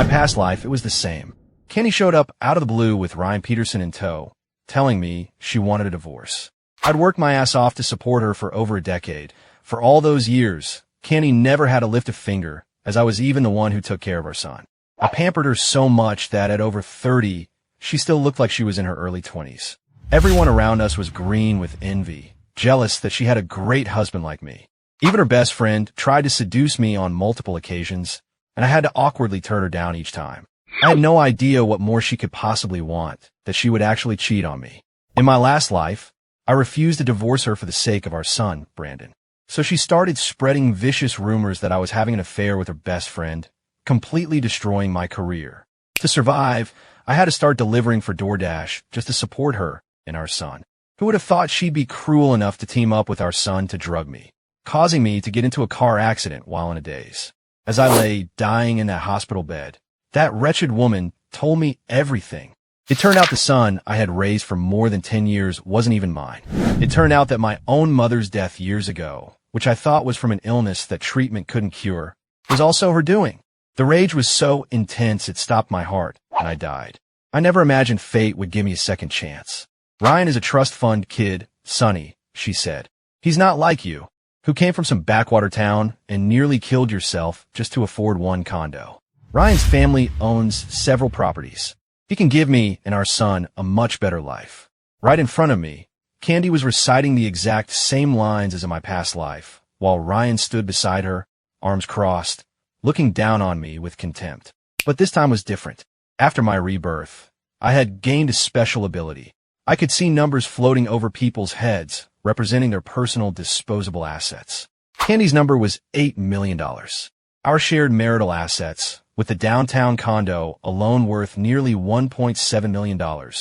my past life, it was the same. Candy showed up out of the blue with Ryan Peterson in tow, telling me she wanted a divorce. I'd worked my ass off to support her for over a decade. For all those years, Candy never had to lift a finger, as I was even the one who took care of our son. I pampered her so much that at over 30, she still looked like she was in her early 20s. Everyone around us was green with envy, jealous that she had a great husband like me. Even her best friend tried to seduce me on multiple occasions, and I had to awkwardly turn her down each time. I had no idea what more she could possibly want, that she would actually cheat on me. In my last life, I refused to divorce her for the sake of our son, Brandon. So she started spreading vicious rumors that I was having an affair with her best friend, completely destroying my career. To survive, I had to start delivering for DoorDash just to support her and our son. Who would have thought she'd be cruel enough to team up with our son to drug me, causing me to get into a car accident while in a daze? As I lay dying in that hospital bed, that wretched woman told me everything. It turned out the son I had raised for more than 10 years wasn't even mine. It turned out that my own mother's death years ago, which I thought was from an illness that treatment couldn't cure, was also her doing. The rage was so intense it stopped my heart, and I died. I never imagined fate would give me a second chance. Ryan is a trust fund kid, Sonny, she said. He's not like you, who came from some backwater town and nearly killed yourself just to afford one condo. Ryan's family owns several properties. He can give me and our son a much better life. Right in front of me, Candy was reciting the exact same lines as in my past life, while Ryan stood beside her, arms crossed, looking down on me with contempt. But this time was different. After my rebirth, I had gained a special ability. I could see numbers floating over people's heads, representing their personal disposable assets. Candy's number was $8 million. Our shared marital assets, with the downtown condo alone worth nearly $1.7 million,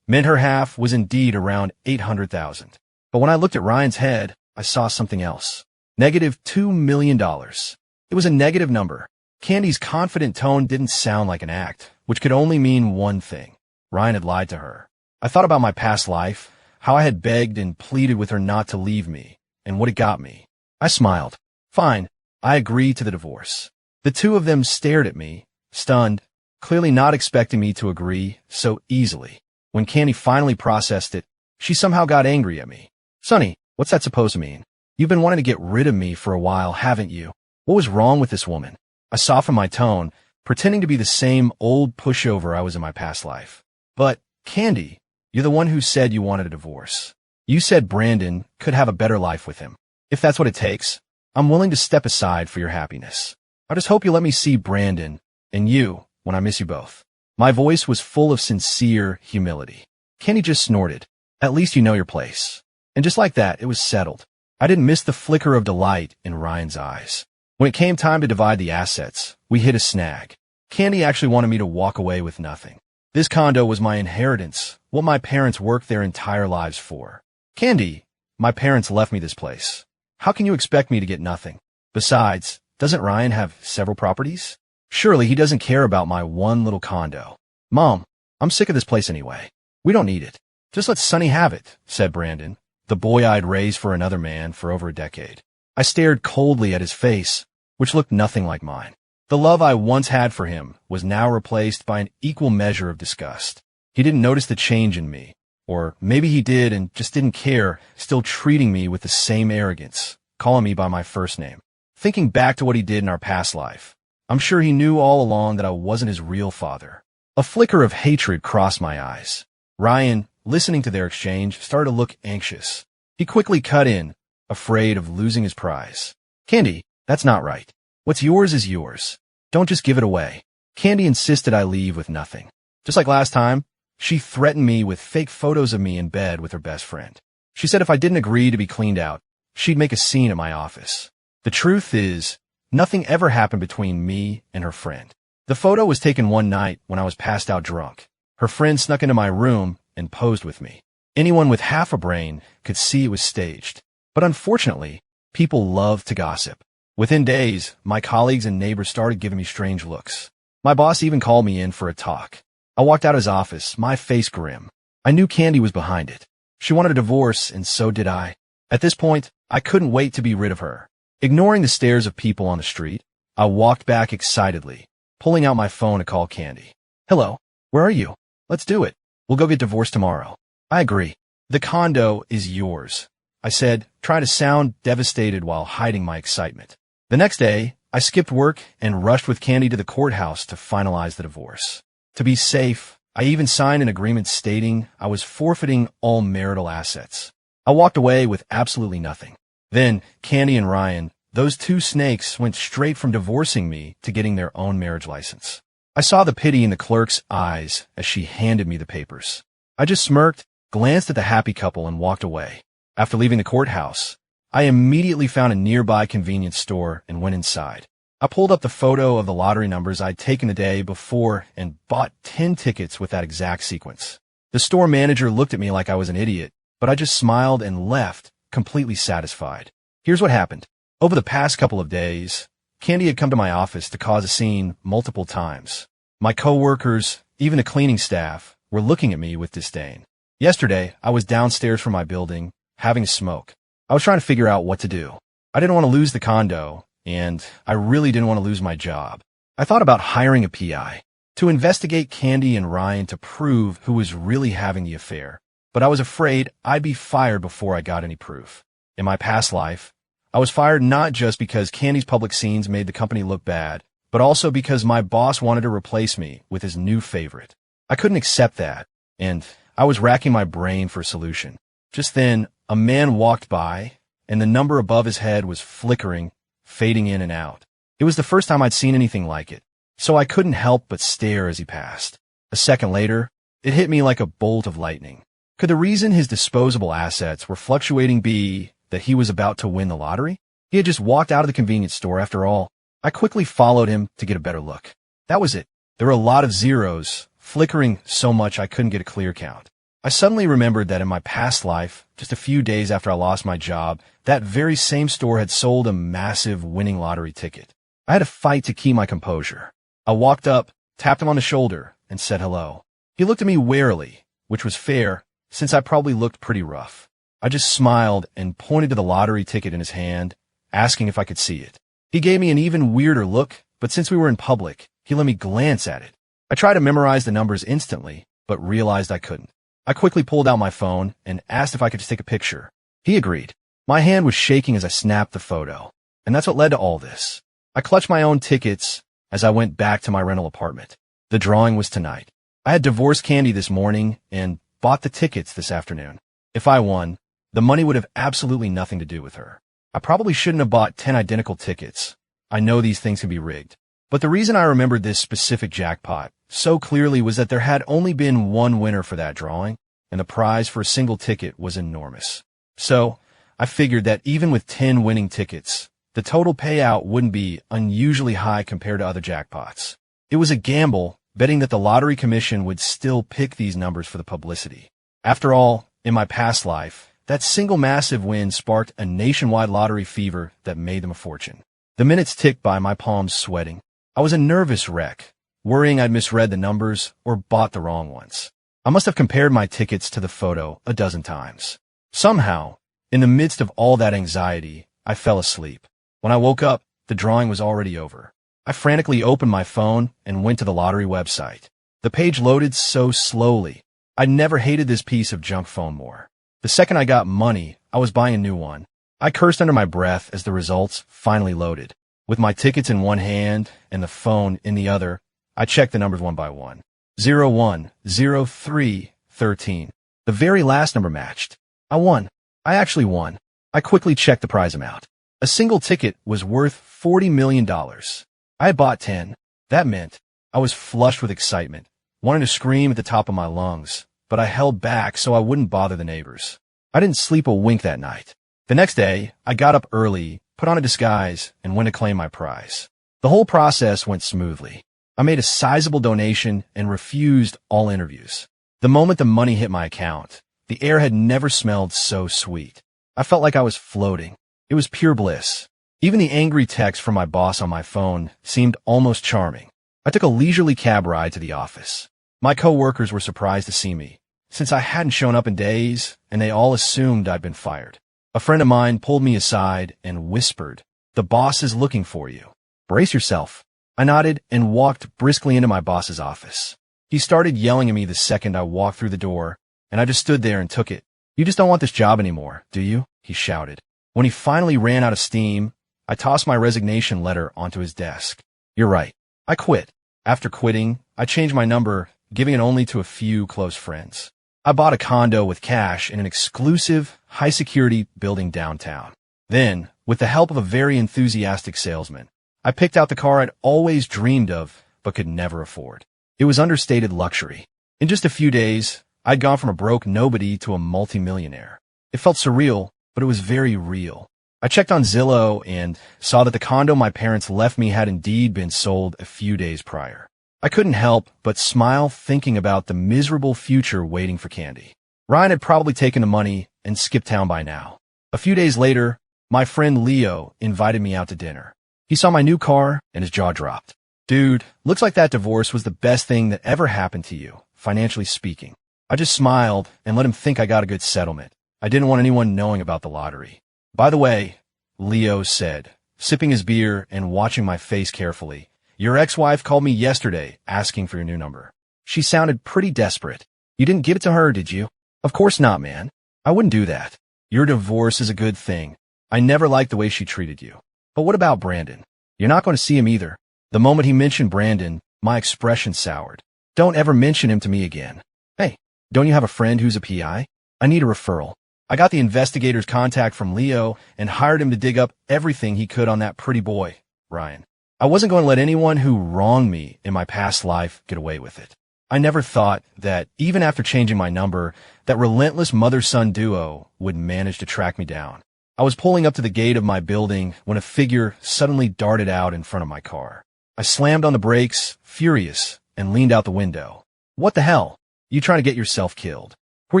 meant her half was indeed around $800,000. But when I looked at Ryan's head, I saw something else. Negative $2 million. It was a negative number. Candy's confident tone didn't sound like an act, which could only mean one thing. Ryan had lied to her. I thought about my past life, how I had begged and pleaded with her not to leave me, and what it got me. I smiled. Fine, I agreed to the divorce. The two of them stared at me, stunned, clearly not expecting me to agree so easily. When Candy finally processed it, she somehow got angry at me. Sonny, what's that supposed to mean? You've been wanting to get rid of me for a while, haven't you? What was wrong with this woman? I softened my tone, pretending to be the same old pushover I was in my past life. But, Candy, you're the one who said you wanted a divorce. You said Brandon could have a better life with him. If that's what it takes, I'm willing to step aside for your happiness. I just hope you let me see Brandon and you when I miss you both. My voice was full of sincere humility. Candy just snorted. At least you know your place. And just like that, it was settled. I didn't miss the flicker of delight in Ryan's eyes. When it came time to divide the assets, we hit a snag. Candy actually wanted me to walk away with nothing. This condo was my inheritance, what my parents worked their entire lives for. Candy, my parents left me this place. How can you expect me to get nothing? Besides, doesn't Ryan have several properties? Surely he doesn't care about my one little condo. Mom, I'm sick of this place anyway. We don't need it. Just let Sonny have it, said Brandon, the boy I'd raised for another man for over a decade. I stared coldly at his face, which looked nothing like mine. The love I once had for him was now replaced by an equal measure of disgust. He didn't notice the change in me, or maybe he did and just didn't care, still treating me with the same arrogance, calling me by my first name. Thinking back to what he did in our past life, I'm sure he knew all along that I wasn't his real father. A flicker of hatred crossed my eyes. Ryan, listening to their exchange, started to look anxious. He quickly cut in, afraid of losing his prize. Candy, that's not right. What's yours is yours. Don't just give it away. Candy insisted I leave with nothing. Just like last time, she threatened me with fake photos of me in bed with her best friend. She said if I didn't agree to be cleaned out, she'd make a scene at my office. The truth is, nothing ever happened between me and her friend. The photo was taken one night when I was passed out drunk. Her friend snuck into my room and posed with me. Anyone with half a brain could see it was staged. But unfortunately, people love to gossip. Within days, my colleagues and neighbors started giving me strange looks. My boss even called me in for a talk. I walked out of his office, my face grim. I knew Candy was behind it. She wanted a divorce, and so did I. At this point, I couldn't wait to be rid of her. Ignoring the stares of people on the street, I walked back excitedly, pulling out my phone to call Candy. Hello, where are you? Let's do it. We'll go get divorced tomorrow. I agree. The condo is yours, I said, trying to sound devastated while hiding my excitement. The next day, I skipped work and rushed with Candy to the courthouse to finalize the divorce. To be safe, I even signed an agreement stating I was forfeiting all marital assets. I walked away with absolutely nothing. Then, Candy and Ryan, those two snakes, went straight from divorcing me to getting their own marriage license. I saw the pity in the clerk's eyes as she handed me the papers. I just smirked, glanced at the happy couple, and walked away. After leaving the courthouse, I immediately found a nearby convenience store and went inside. I pulled up the photo of the lottery numbers I'd taken the day before and bought 10 tickets with that exact sequence. The store manager looked at me like I was an idiot, but I just smiled and left, completely satisfied. Here's what happened. Over the past couple of days, Candy had come to my office to cause a scene multiple times. My coworkers, even the cleaning staff, were looking at me with disdain. Yesterday, I was downstairs from my building, having a smoke. I was trying to figure out what to do. I didn't want to lose the condo, and I really didn't want to lose my job. I thought about hiring a PI to investigate Candy and Ryan to prove who was really having the affair, but I was afraid I'd be fired before I got any proof. In my past life, I was fired not just because Candy's public scenes made the company look bad, but also because my boss wanted to replace me with his new favorite. I couldn't accept that, and I was racking my brain for a solution. Just then, a man walked by, and the number above his head was flickering, fading in and out. It was the first time I'd seen anything like it, so I couldn't help but stare as he passed. A second later, it hit me like a bolt of lightning. Could the reason his disposable assets were fluctuating be that he was about to win the lottery? He had just walked out of the convenience store after all. I quickly followed him to get a better look. That was it. There were a lot of zeros, flickering so much I couldn't get a clear count. I suddenly remembered that in my past life, just a few days after I lost my job, that very same store had sold a massive winning lottery ticket. I had to fight to keep my composure. I walked up, tapped him on the shoulder, and said hello. He looked at me warily, which was fair, since I probably looked pretty rough. I just smiled and pointed to the lottery ticket in his hand, asking if I could see it. He gave me an even weirder look, but since we were in public, he let me glance at it. I tried to memorize the numbers instantly, but realized I couldn't. I quickly pulled out my phone and asked if I could just take a picture. He agreed. My hand was shaking as I snapped the photo, and that's what led to all this. I clutched my own tickets as I went back to my rental apartment. The drawing was tonight. I had divorced Candy this morning and bought the tickets this afternoon. If I won, the money would have absolutely nothing to do with her. I probably shouldn't have bought 10 identical tickets. I know these things can be rigged. But the reason I remembered this specific jackpot so clearly was that there had only been one winner for that drawing, and the prize for a single ticket was enormous. So, I figured that even with 10 winning tickets, the total payout wouldn't be unusually high compared to other jackpots. It was a gamble, betting that the lottery commission would still pick these numbers for the publicity. After all, in my past life, that single massive win sparked a nationwide lottery fever that made them a fortune. The minutes ticked by, my palms sweating. I was a nervous wreck, worrying I'd misread the numbers or bought the wrong ones. I must have compared my tickets to the photo a dozen times. Somehow, in the midst of all that anxiety, I fell asleep. When I woke up, the drawing was already over. I frantically opened my phone and went to the lottery website. The page loaded so slowly. I'd never hated this piece of junk phone more. The second I got money, I was buying a new one. I cursed under my breath as the results finally loaded. With my tickets in one hand and the phone in the other, I checked the numbers one by one. 01, 03, 13. The very last number matched. I won. I actually won. I quickly checked the prize amount. A single ticket was worth $40 million. I had bought 10. That meant I was flushed with excitement, wanting to scream at the top of my lungs, but I held back so I wouldn't bother the neighbors. I didn't sleep a wink that night. The next day, I got up early, put on a disguise, and went to claim my prize. The whole process went smoothly. I made a sizable donation and refused all interviews. The moment the money hit my account, the air had never smelled so sweet. I felt like I was floating. It was pure bliss. Even the angry text from my boss on my phone seemed almost charming. I took a leisurely cab ride to the office. My coworkers were surprised to see me, since I hadn't shown up in days, and they all assumed I'd been fired. A friend of mine pulled me aside and whispered, "The boss is looking for you. Brace yourself." I nodded and walked briskly into my boss's office. He started yelling at me the second I walked through the door, and I just stood there and took it. "You just don't want this job anymore, do you?" he shouted. When he finally ran out of steam, I tossed my resignation letter onto his desk. "You're right. I quit." After quitting, I changed my number, giving it only to a few close friends. I bought a condo with cash in an exclusive, high-security building downtown. Then, with the help of a very enthusiastic salesman, I picked out the car I'd always dreamed of but could never afford. It was understated luxury. In just a few days, I'd gone from a broke nobody to a multimillionaire. It felt surreal, but it was very real. I checked on Zillow and saw that the condo my parents left me had indeed been sold a few days prior. I couldn't help but smile thinking about the miserable future waiting for Candy. Ryan had probably taken the money and skipped town by now. A few days later, my friend Leo invited me out to dinner. He saw my new car and his jaw dropped. "Dude, looks like that divorce was the best thing that ever happened to you, financially speaking." I just smiled and let him think I got a good settlement. I didn't want anyone knowing about the lottery. "By the way," Leo said, sipping his beer and watching my face carefully, "your ex-wife called me yesterday asking for your new number. She sounded pretty desperate. You didn't give it to her, did you?" "Of course not, man. I wouldn't do that. Your divorce is a good thing. I never liked the way she treated you." "But what about Brandon? You're not going to see him either." The moment he mentioned Brandon, my expression soured. "Don't ever mention him to me again." "Hey, don't you have a friend who's a PI? I need a referral." I got the investigator's contact from Leo and hired him to dig up everything he could on that pretty boy, Ryan. I wasn't going to let anyone who wronged me in my past life get away with it. I never thought that, even after changing my number, that relentless mother-son duo would manage to track me down. I was pulling up to the gate of my building when a figure suddenly darted out in front of my car. I slammed on the brakes, furious, and leaned out the window. "What the hell? You trying to get yourself killed? Who are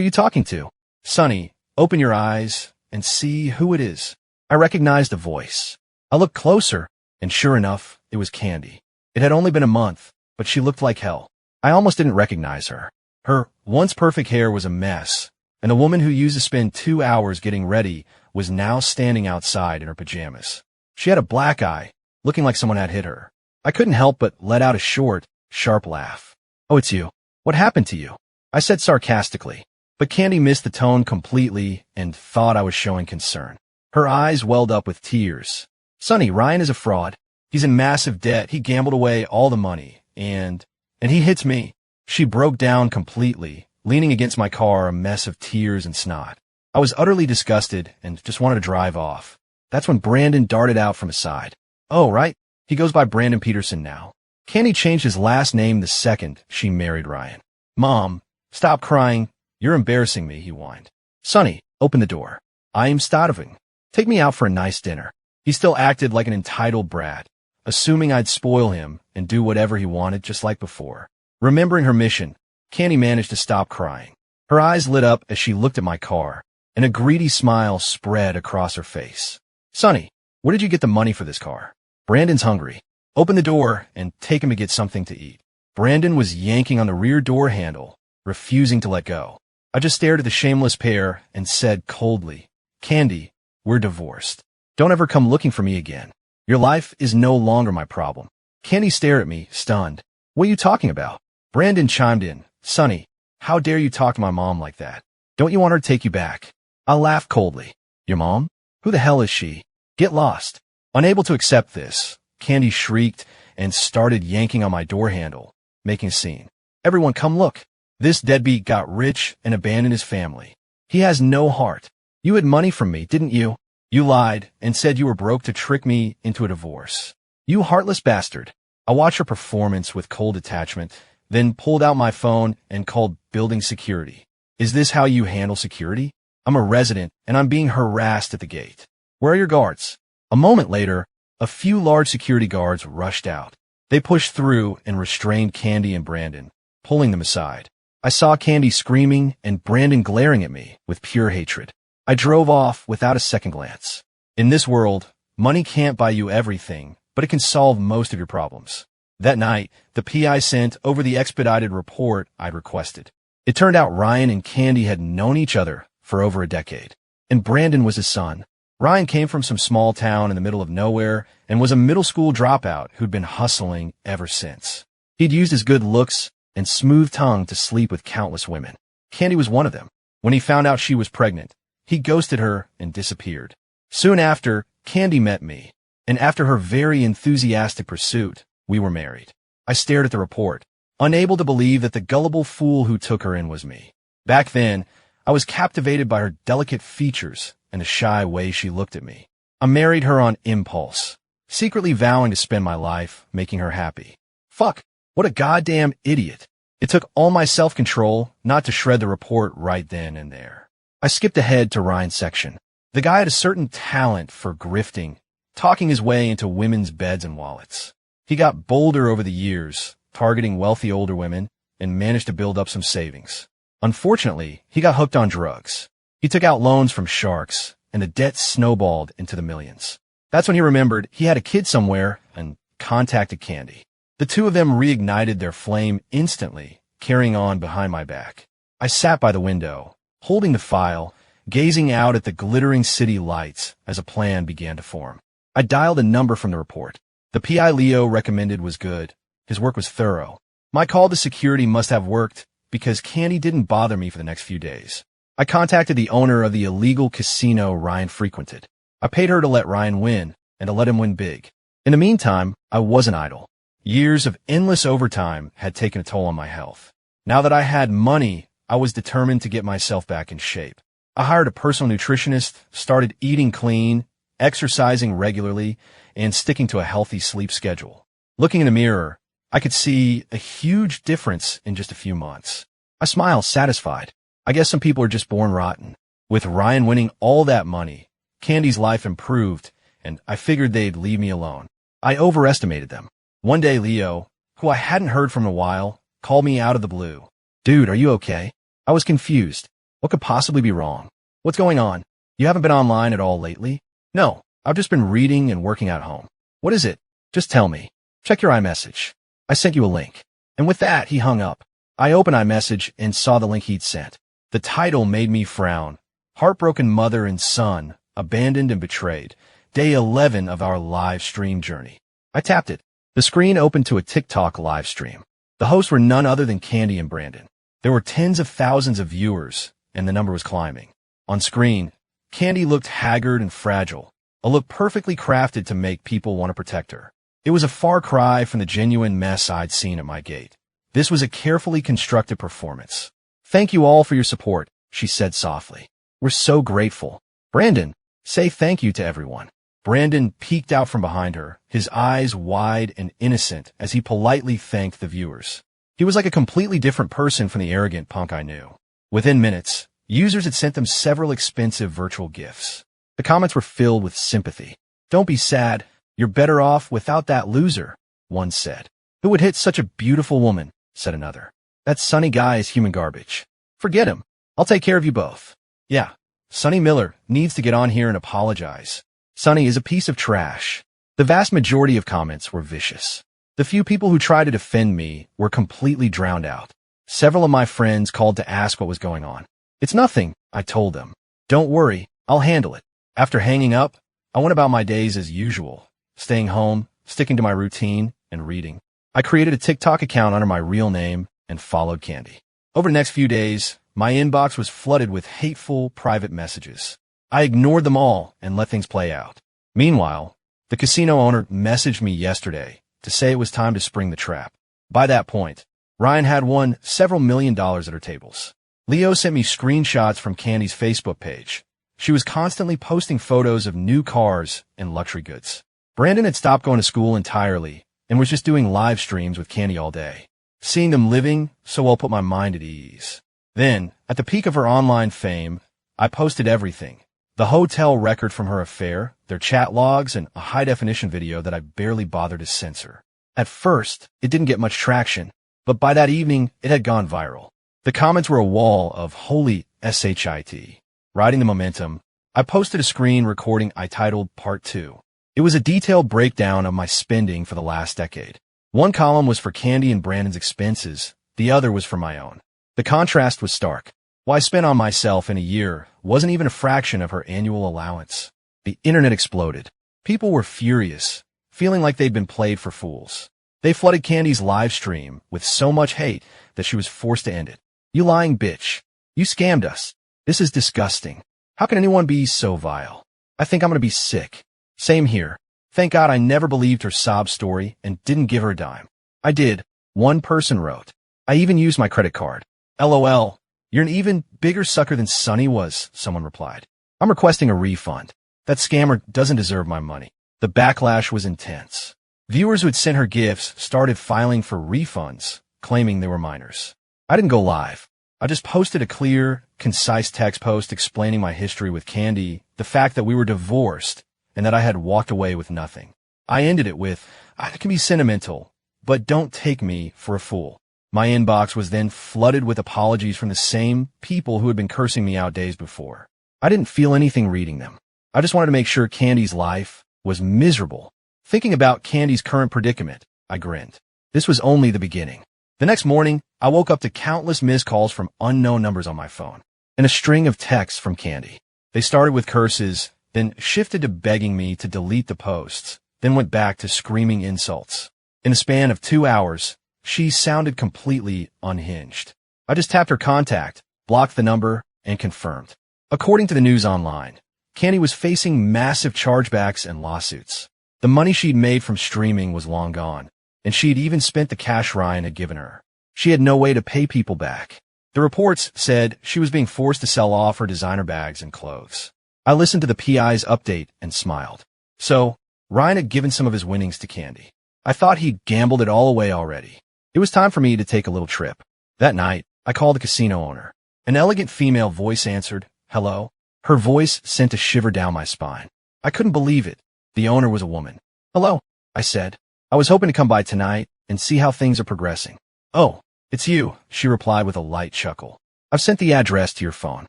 you talking to?" "Sonny, open your eyes and see who it is." I recognized the voice. I looked closer, and sure enough, it was Candy. It had only been a month, but she looked like hell. I almost didn't recognize her. Her once perfect hair was a mess, and the woman who used to spend 2 hours getting ready was now standing outside in her pajamas. She had a black eye, looking like someone had hit her. I couldn't help but let out a short, sharp laugh. "Oh, it's you. What happened to you?" I said sarcastically. But Candy missed the tone completely and thought I was showing concern. Her eyes welled up with tears. "Sonny, Ryan is a fraud. He's in massive debt. He gambled away all the money, and he hits me." She broke down completely, leaning against my car, a mess of tears and snot. I was utterly disgusted and just wanted to drive off. That's when Brandon darted out from his side. "Oh, right. He goes by Brandon Peterson now." Candy changed his last name the second she married Ryan. "Mom, stop crying. You're embarrassing me," he whined. "Sonny, open the door. I am starving. Take me out for a nice dinner." He still acted like an entitled brat, assuming I'd spoil him and do whatever he wanted just like before. Remembering her mission, Candy managed to stop crying. Her eyes lit up as she looked at my car, and a greedy smile spread across her face. "Sonny, where did you get the money for this car? Brandon's hungry. Open the door and take him to get something to eat." Brandon was yanking on the rear door handle, refusing to let go. I just stared at the shameless pair and said coldly, "Candy, we're divorced. Don't ever come looking for me again. Your life is no longer my problem." Candy stared at me, stunned. "What are you talking about?" Brandon chimed in, "Sonny, how dare you talk to my mom like that? Don't you want her to take you back?" I laughed coldly. "Your mom? Who the hell is she? Get lost." Unable to accept this, Candy shrieked and started yanking on my door handle, making a scene. "Everyone come look. This deadbeat got rich and abandoned his family. He has no heart. You had money from me, didn't you? You lied and said you were broke to trick me into a divorce. You heartless bastard." I watched her performance with cold detachment, then pulled out my phone and called building security. "Is this how you handle security? I'm a resident and I'm being harassed at the gate. Where are your guards?" A moment later, a few large security guards rushed out. They pushed through and restrained Candy and Brandon, pulling them aside. I saw Candy screaming and Brandon glaring at me with pure hatred. I drove off without a second glance. In this world, money can't buy you everything, but it can solve most of your problems. That night, the PI sent over the expedited report I'd requested. It turned out Ryan and Candy had known each other for over a decade, and Brandon was his son. Ryan came from some small town in the middle of nowhere and was a middle school dropout who'd been hustling ever since. He'd used his good looks and smooth tongue to sleep with countless women. Candy was one of them. When he found out she was pregnant, he ghosted her and disappeared. Soon after, Candy met me, and after her very enthusiastic pursuit, we were married. I stared at the report, unable to believe that the gullible fool who took her in was me. Back then, I was captivated by her delicate features and the shy way she looked at me. I married her on impulse, secretly vowing to spend my life making her happy. Fuck, what a goddamn idiot. It took all my self-control not to shred the report right then and there. I skipped ahead to Ryan's section. The guy had a certain talent for grifting, talking his way into women's beds and wallets. He got bolder over the years, targeting wealthy older women, and managed to build up some savings. Unfortunately, he got hooked on drugs. He took out loans from sharks, and the debt snowballed into the millions. That's when he remembered he had a kid somewhere and contacted Candy. The two of them reignited their flame instantly, carrying on behind my back. I sat by the window, holding the file, gazing out at the glittering city lights as a plan began to form. I dialed a number from the report. The PI Leo recommended was good. His work was thorough. My call to security must have worked because Candy didn't bother me for the next few days. I contacted the owner of the illegal casino Ryan frequented. I paid her to let Ryan win and to let him win big. In the meantime, I wasn't idle. Years of endless overtime had taken a toll on my health. Now that I had money, I was determined to get myself back in shape. I hired a personal nutritionist, started eating clean, exercising regularly, and sticking to a healthy sleep schedule. Looking in the mirror, I could see a huge difference in just a few months. I smiled, satisfied. I guess some people are just born rotten. With Ryan winning all that money, Candy's life improved, and I figured they'd leave me alone. I overestimated them. One day, Leo, who I hadn't heard from in a while, called me out of the blue. Dude, are you okay? I was confused. What could possibly be wrong? What's going on? You haven't been online at all lately? No, I've just been reading and working at home. What is it? Just tell me. Check your iMessage. I sent you a link. And with that, he hung up. I opened iMessage and saw the link he'd sent. The title made me frown. Heartbroken mother and son, abandoned and betrayed. Day 11 of our live stream journey. I tapped it. The screen opened to a TikTok live stream. The hosts were none other than Candy and Brandon. There were tens of thousands of viewers, and the number was climbing. On screen, Candy looked haggard and fragile, a look perfectly crafted to make people want to protect her. It was a far cry from the genuine mess I'd seen at my gate. This was a carefully constructed performance. Thank you all for your support, she said softly. We're so grateful. Brandon, say thank you to everyone. Brandon peeked out from behind her, his eyes wide and innocent as he politely thanked the viewers. He was like a completely different person from the arrogant punk I knew. Within minutes, users had sent them several expensive virtual gifts. The comments were filled with sympathy. Don't be sad. You're better off without that loser, one said. Who would hit such a beautiful woman, said another. That Sonny guy is human garbage. Forget him. I'll take care of you both. Yeah, Sonny Miller needs to get on here and apologize. Sonny is a piece of trash. The vast majority of comments were vicious. The few people who tried to defend me were completely drowned out. Several of my friends called to ask what was going on. It's nothing, I told them. Don't worry, I'll handle it. After hanging up, I went about my days as usual, staying home, sticking to my routine, and reading. I created a TikTok account under my real name and followed Candy. Over the next few days, my inbox was flooded with hateful private messages. I ignored them all and let things play out. Meanwhile, the casino owner messaged me yesterday to say it was time to spring the trap. By that point, Ryan had won several $1 million at her tables. Leo sent me screenshots from Candy's Facebook page. She was constantly posting photos of new cars and luxury goods. Brandon had stopped going to school entirely and was just doing live streams with Candy all day. Seeing them living so well put my mind at ease. Then, at the peak of her online fame, I posted everything. The hotel record from her affair, their chat logs, and a high-definition video that I barely bothered to censor. At first, it didn't get much traction, but by that evening, it had gone viral. The comments were a wall of holy shit. Riding the momentum, I posted a screen recording I titled Part 2. It was a detailed breakdown of my spending for the last decade. One column was for Candy and Brandon's expenses, the other was for my own. The contrast was stark. What I spent on myself in a year wasn't even a fraction of her annual allowance. The internet exploded. People were furious, feeling like they'd been played for fools. They flooded Candy's live stream with so much hate that she was forced to end it. You lying bitch. You scammed us. This is disgusting. How can anyone be so vile? I think I'm gonna be sick. Same here. Thank God I never believed her sob story and didn't give her a dime. I did. One person wrote. I even used my credit card. LOL. You're an even bigger sucker than Sonny was, someone replied. I'm requesting a refund. That scammer doesn't deserve my money. The backlash was intense. Viewers who had sent her gifts started filing for refunds, claiming they were minors. I didn't go live. I just posted a clear, concise text post explaining my history with Candy, the fact that we were divorced, and that I had walked away with nothing. I ended it with, I can be sentimental, but don't take me for a fool. My inbox was then flooded with apologies from the same people who had been cursing me out days before. I didn't feel anything reading them. I just wanted to make sure Candy's life was miserable. Thinking about Candy's current predicament, I grinned. This was only the beginning. The next morning, I woke up to countless missed calls from unknown numbers on my phone, and a string of texts from Candy. They started with curses, then shifted to begging me to delete the posts, then went back to screaming insults. In a span of 2 hours, she sounded completely unhinged. I just tapped her contact, blocked the number, and confirmed. According to the news online, Candy was facing massive chargebacks and lawsuits. The money she'd made from streaming was long gone, and she'd even spent the cash Ryan had given her. She had no way to pay people back. The reports said she was being forced to sell off her designer bags and clothes. I listened to the PI's update and smiled. So, Ryan had given some of his winnings to Candy. I thought he'd gambled it all away already. It was time for me to take a little trip. That night, I called the casino owner. An elegant female voice answered, "Hello?" Her voice sent a shiver down my spine. I couldn't believe it. The owner was a woman. "Hello," I said. "I was hoping to come by tonight and see how things are progressing." "Oh, it's you," she replied with a light chuckle. "I've sent the address to your phone.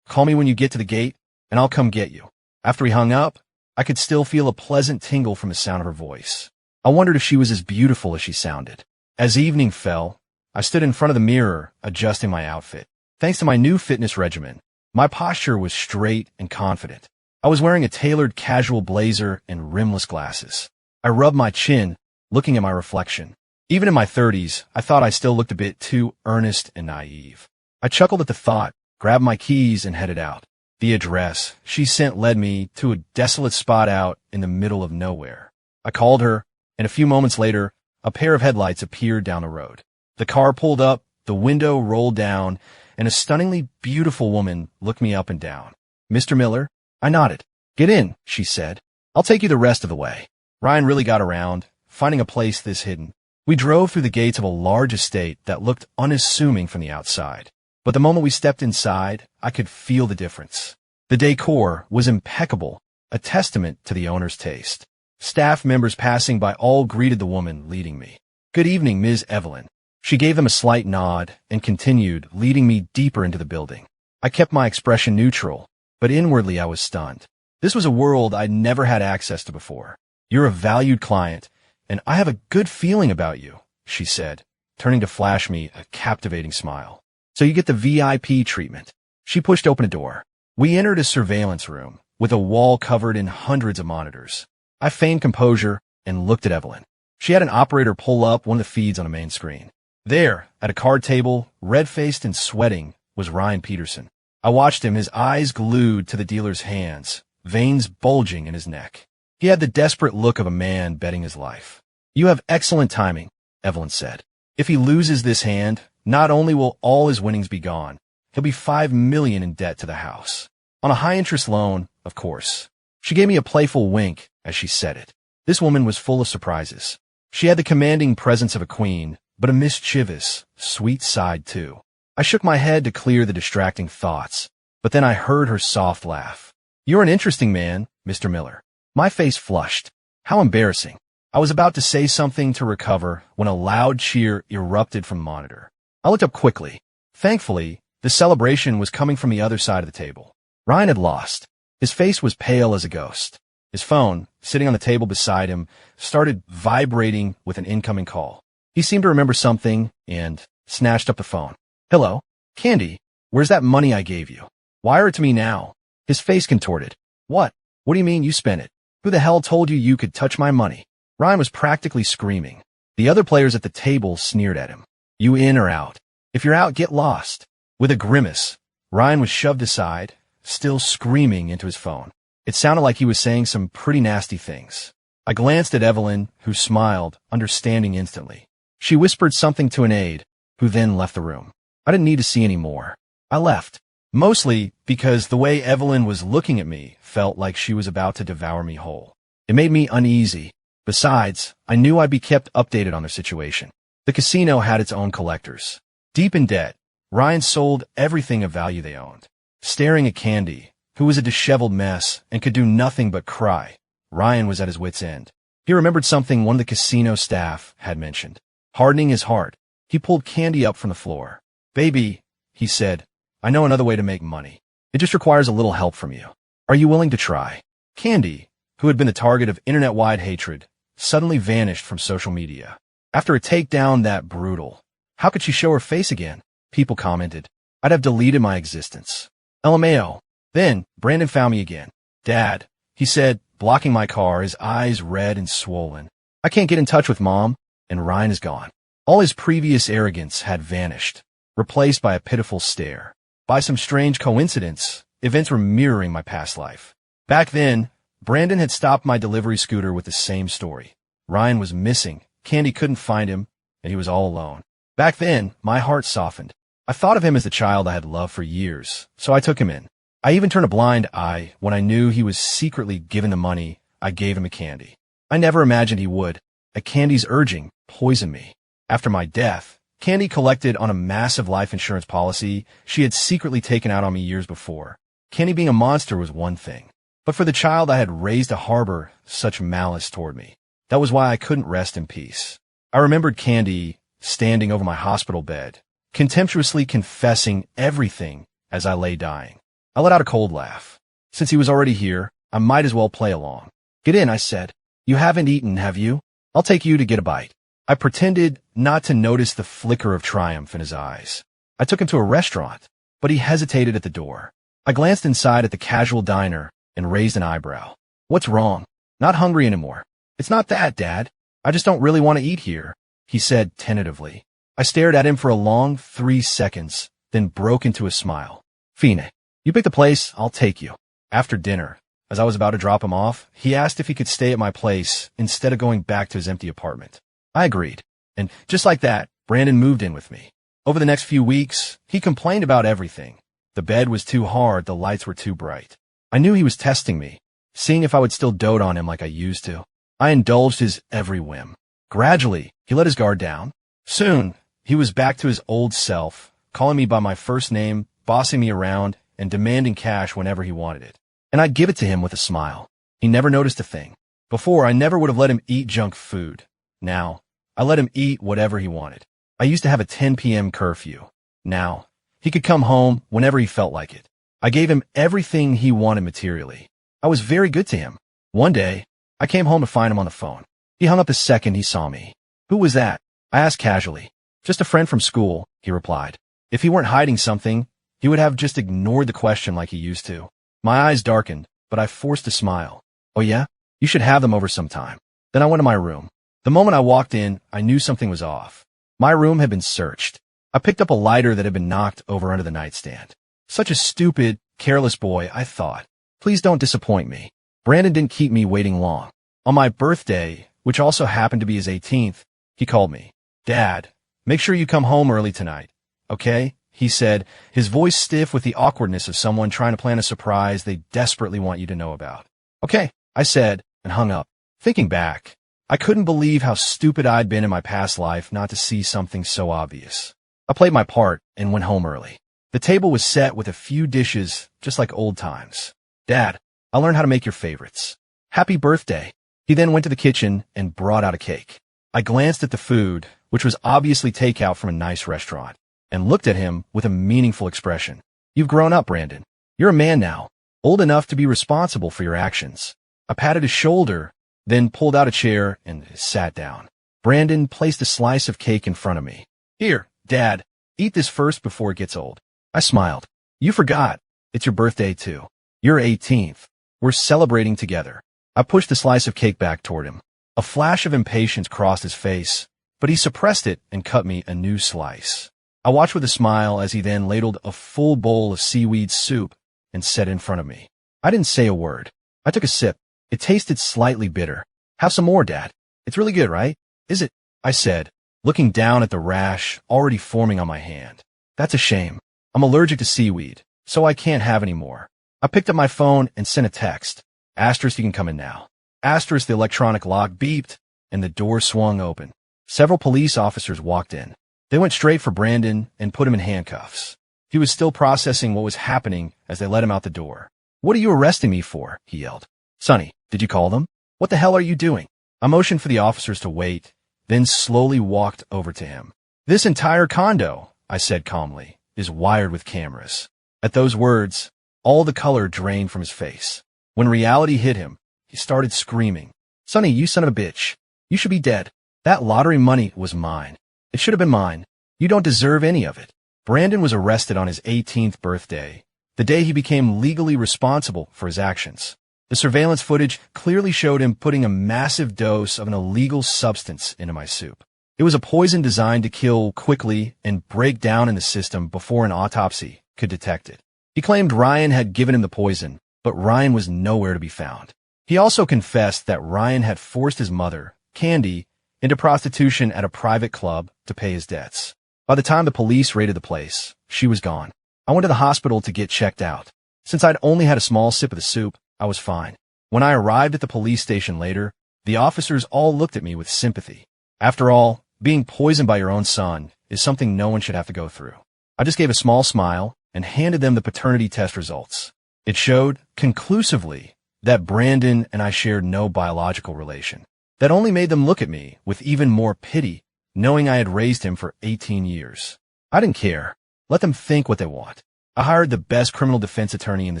Call me when you get to the gate, and I'll come get you." After we hung up, I could still feel a pleasant tingle from the sound of her voice. I wondered if she was as beautiful as she sounded. As evening fell, I stood in front of the mirror, adjusting my outfit. Thanks to my new fitness regimen, my posture was straight and confident. I was wearing a tailored casual blazer and rimless glasses. I rubbed my chin, looking at my reflection. Even in my 30s, I thought I still looked a bit too earnest and naive. I chuckled at the thought, grabbed my keys, and headed out. The address she sent led me to a desolate spot out in the middle of nowhere. I called her, and a few moments later, a pair of headlights appeared down the road. The car pulled up, the window rolled down, and a stunningly beautiful woman looked me up and down. "Mr. Miller?" I nodded. "Get in," she said. "I'll take you the rest of the way." Ryan really got around, finding a place this hidden. We drove through the gates of a large estate that looked unassuming from the outside. But the moment we stepped inside, I could feel the difference. The decor was impeccable, a testament to the owner's taste. Staff members passing by all greeted the woman leading me. "Good evening, Ms. Evelyn." She gave them a slight nod and continued, leading me deeper into the building. I kept my expression neutral, but inwardly I was stunned. This was a world I'd never had access to before. "You're a valued client, and I have a good feeling about you," she said, turning to flash me a captivating smile. "So you get the VIP treatment." She pushed open a door. We entered a surveillance room, with a wall covered in hundreds of monitors. I feigned composure and looked at Evelyn. She had an operator pull up one of the feeds on a main screen. There, at a card table, red-faced and sweating, was Ryan Peterson. I watched him, his eyes glued to the dealer's hands, veins bulging in his neck. He had the desperate look of a man betting his life. "You have excellent timing," Evelyn said. "If he loses this hand, not only will all his winnings be gone, he'll be $5 million in debt to the house. On a high-interest loan, of course." She gave me a playful wink as she said it. This woman was full of surprises. She had the commanding presence of a queen, but a mischievous, sweet side too. I shook my head to clear the distracting thoughts, but then I heard her soft laugh. "You're an interesting man, Mr. Miller." My face flushed. How embarrassing. I was about to say something to recover when a loud cheer erupted from the monitor. I looked up quickly. Thankfully, the celebration was coming from the other side of the table. Ryan had lost. His face was pale as a ghost. His phone, sitting on the table beside him, started vibrating with an incoming call. He seemed to remember something and snatched up the phone. "Hello? Candy, where's that money I gave you? Wire it to me now." His face contorted. "What? What do you mean you spent it? Who the hell told you you could touch my money? Ryan was practically screaming. The other players at the table sneered at him. You in or out? If you're out, get lost. With a grimace, Ryan was shoved aside, still screaming into his phone. It sounded like he was saying some pretty nasty things. I glanced at Evelyn, who smiled, understanding instantly. She whispered something to an aide, who then left the room. I didn't need to see any more. I left. Mostly because the way Evelyn was looking at me felt like she was about to devour me whole. It made me uneasy. Besides, I knew I'd be kept updated on their situation. The casino had its own collectors. Deep in debt, Ryan sold everything of value they owned. Staring at Candy, who was a disheveled mess and could do nothing but cry, Ryan was at his wit's end. He remembered something one of the casino staff had mentioned. Hardening his heart, he pulled Candy up from the floor. Baby, he said, I know another way to make money. It just requires a little help from you. Are you willing to try? Candy, who had been the target of internet-wide hatred, suddenly vanished from social media. After a takedown that brutal, how could she show her face again? People commented. I'd have deleted my existence. LMAO. Then, Brandon found me again. Dad, he said, blocking my car, his eyes red and swollen. I can't get in touch with Mom, and Ryan is gone. All his previous arrogance had vanished, replaced by a pitiful stare. By some strange coincidence, events were mirroring my past life. Back then, Brandon had stopped my delivery scooter with the same story. Ryan was missing, Candy couldn't find him, and he was all alone. Back then, my heart softened. I thought of him as the child I had loved for years, so I took him in. I even turned a blind eye when I knew he was secretly giving the money I gave him to Candy. I never imagined he would, at Candy's urging, poison me. After my death, Candy collected on a massive life insurance policy she had secretly taken out on me years before. Candy being a monster was one thing, but for the child I had raised to harbor such malice toward me, that was why I couldn't rest in peace. I remembered Candy standing over my hospital bed, contemptuously confessing everything as I lay dying. I let out a cold laugh. Since he was already here, I might as well play along. Get in, I said. You haven't eaten, have you? I'll take you to get a bite. I pretended not to notice the flicker of triumph in his eyes. I took him to a restaurant, but he hesitated at the door. I glanced inside at the casual diner and raised an eyebrow. What's wrong? Not hungry anymore. It's not that, Dad. I just don't really want to eat here, he said tentatively. I stared at him for a long 3 seconds, then broke into a smile. Fine, you pick the place, I'll take you. After dinner, as I was about to drop him off, he asked if he could stay at my place instead of going back to his empty apartment. I agreed, and just like that, Brandon moved in with me. Over the next few weeks, he complained about everything. The bed was too hard, the lights were too bright. I knew he was testing me, seeing if I would still dote on him like I used to. I indulged his every whim. Gradually, he let his guard down. Soon, he was back to his old self, calling me by my first name, bossing me around, and demanding cash whenever he wanted it. And I'd give it to him with a smile. He never noticed a thing. Before, I never would have let him eat junk food. Now, I let him eat whatever he wanted. I used to have a 10 p.m. curfew. Now, he could come home whenever he felt like it. I gave him everything he wanted materially. I was very good to him. One day, I came home to find him on the phone. He hung up the second he saw me. Who was that? I asked casually. Just a friend from school, he replied. If he weren't hiding something, he would have just ignored the question like he used to. My eyes darkened, but I forced a smile. Oh yeah? You should have them over sometime. Then I went to my room. The moment I walked in, I knew something was off. My room had been searched. I picked up a lighter that had been knocked over under the nightstand. Such a stupid, careless boy, I thought. Please don't disappoint me. Brandon didn't keep me waiting long. On my birthday, which also happened to be his 18th, he called me. Dad, make sure you come home early tonight. Okay? He said, his voice stiff with the awkwardness of someone trying to plan a surprise they desperately want you to know about. Okay, I said, and hung up. Thinking back, I couldn't believe how stupid I'd been in my past life not to see something so obvious. I played my part and went home early. The table was set with a few dishes, just like old times. Dad, I learned how to make your favorites. Happy birthday. He then went to the kitchen and brought out a cake. I glanced at the food, which was obviously takeout from a nice restaurant, and looked at him with a meaningful expression. You've grown up, Brandon. You're a man now, old enough to be responsible for your actions. I patted his shoulder, then pulled out a chair and sat down. Brandon placed a slice of cake in front of me. Here, Dad, eat this first before it gets old. I smiled. You forgot. It's your birthday too. Your 18th. We're celebrating together. I pushed the slice of cake back toward him. A flash of impatience crossed his face, but he suppressed it and cut me a new slice. I watched with a smile as he then ladled a full bowl of seaweed soup and set it in front of me. I didn't say a word. I took a sip. It tasted slightly bitter. Have some more, Dad. It's really good, right? Is it? I said, looking down at the rash already forming on my hand. That's a shame. I'm allergic to seaweed, so I can't have any more. I picked up my phone and sent a text. Asterisk, you can come in now. Asterisk, the electronic lock beeped, and the door swung open. Several police officers walked in. They went straight for Brandon and put him in handcuffs. He was still processing what was happening as they let him out the door. What are you arresting me for? He yelled. Sonny, did you call them? What the hell are you doing? I motioned for the officers to wait, then slowly walked over to him. This entire condo, I said calmly, is wired with cameras. At those words, all the color drained from his face. When reality hit him, he started screaming. Sonny, you son of a bitch. You should be dead. That lottery money was mine. It should have been mine. You don't deserve any of it. Brandon was arrested on his 18th birthday, the day he became legally responsible for his actions. The surveillance footage clearly showed him putting a massive dose of an illegal substance into my soup. It was a poison designed to kill quickly and break down in the system before an autopsy could detect it. He claimed Ryan had given him the poison, but Ryan was nowhere to be found. He also confessed that Ryan had forced his mother, Candy, into prostitution at a private club to pay his debts. By the time the police raided the place, she was gone. I went to the hospital to get checked out. Since I'd only had a small sip of the soup, I was fine. When I arrived at the police station later, the officers all looked at me with sympathy. After all, being poisoned by your own son is something no one should have to go through. I just gave a small smile and handed them the paternity test results. It showed, conclusively, that Brandon and I shared no biological relation. That only made them look at me with even more pity, knowing I had raised him for 18 years. I didn't care. Let them think what they want. I hired the best criminal defense attorney in the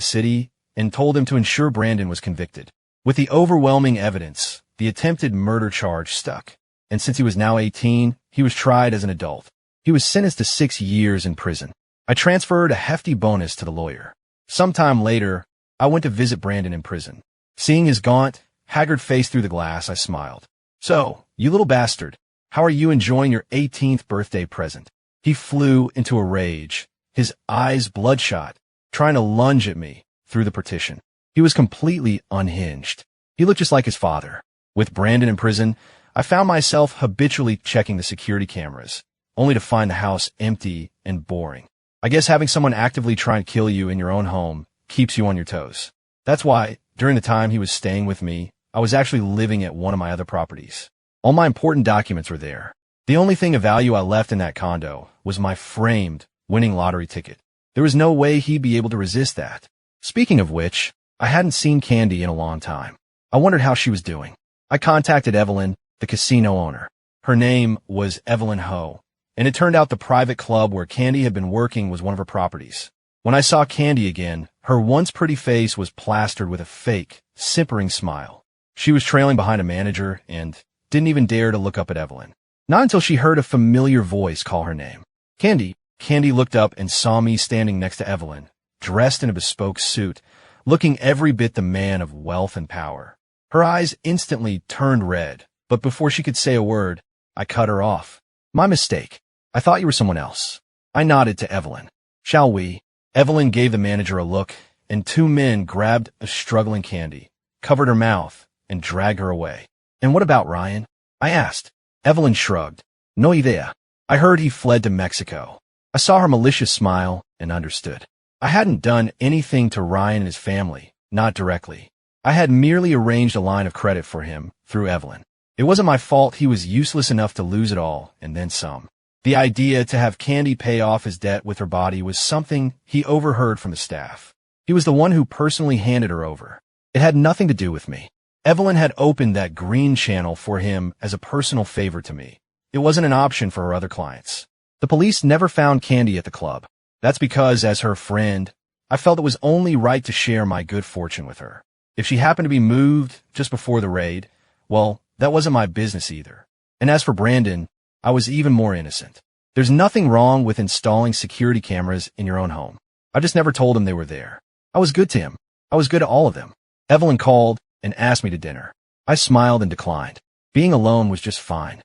city and told him to ensure Brandon was convicted. With the overwhelming evidence, the attempted murder charge stuck. And since he was now 18, he was tried as an adult. He was sentenced to 6 years in prison. I transferred a hefty bonus to the lawyer. Sometime later, I went to visit Brandon in prison. Seeing his gaunt, haggard face through the glass, I smiled. So, you little bastard, how are you enjoying your 18th birthday present? He flew into a rage, his eyes bloodshot, trying to lunge at me through the partition. He was completely unhinged. He looked just like his father. With Brandon in prison, I found myself habitually checking the security cameras, only to find the house empty and boring. I guess having someone actively try and kill you in your own home keeps you on your toes. That's why, during the time he was staying with me, I was actually living at one of my other properties. All my important documents were there. The only thing of value I left in that condo was my framed winning lottery ticket. There was no way he'd be able to resist that. Speaking of which, I hadn't seen Candy in a long time. I wondered how she was doing. I contacted Evelyn, the casino owner. Her name was Evelyn Ho, and it turned out the private club where Candy had been working was one of her properties. When I saw Candy again, her once pretty face was plastered with a fake, simpering smile. She was trailing behind a manager and didn't even dare to look up at Evelyn. Not until she heard a familiar voice call her name. Candy. Candy looked up and saw me standing next to Evelyn, dressed in a bespoke suit, looking every bit the man of wealth and power. Her eyes instantly turned red, but before she could say a word, I cut her off. My mistake. I thought you were someone else. I nodded to Evelyn. Shall we? Evelyn gave the manager a look, and 2 men grabbed a struggling Candy, covered her mouth, and dragged her away. And what about Ryan? I asked. Evelyn shrugged. No idea. I heard he fled to Mexico. I saw her malicious smile and understood. I hadn't done anything to Ryan and his family, not directly. I had merely arranged a line of credit for him through Evelyn. It wasn't my fault he was useless enough to lose it all and then some. The idea to have Candy pay off his debt with her body was something he overheard from the staff. He was the one who personally handed her over. It had nothing to do with me. Evelyn had opened that green channel for him as a personal favor to me. It wasn't an option for her other clients. The police never found Candy at the club. That's because, as her friend, I felt it was only right to share my good fortune with her. If she happened to be moved just before the raid, well, that wasn't my business either. And as for Brandon, I was even more innocent. There's nothing wrong with installing security cameras in your own home. I just never told him they were there. I was good to him. I was good to all of them. Evelyn called and asked me to dinner. I smiled and declined. Being alone was just fine.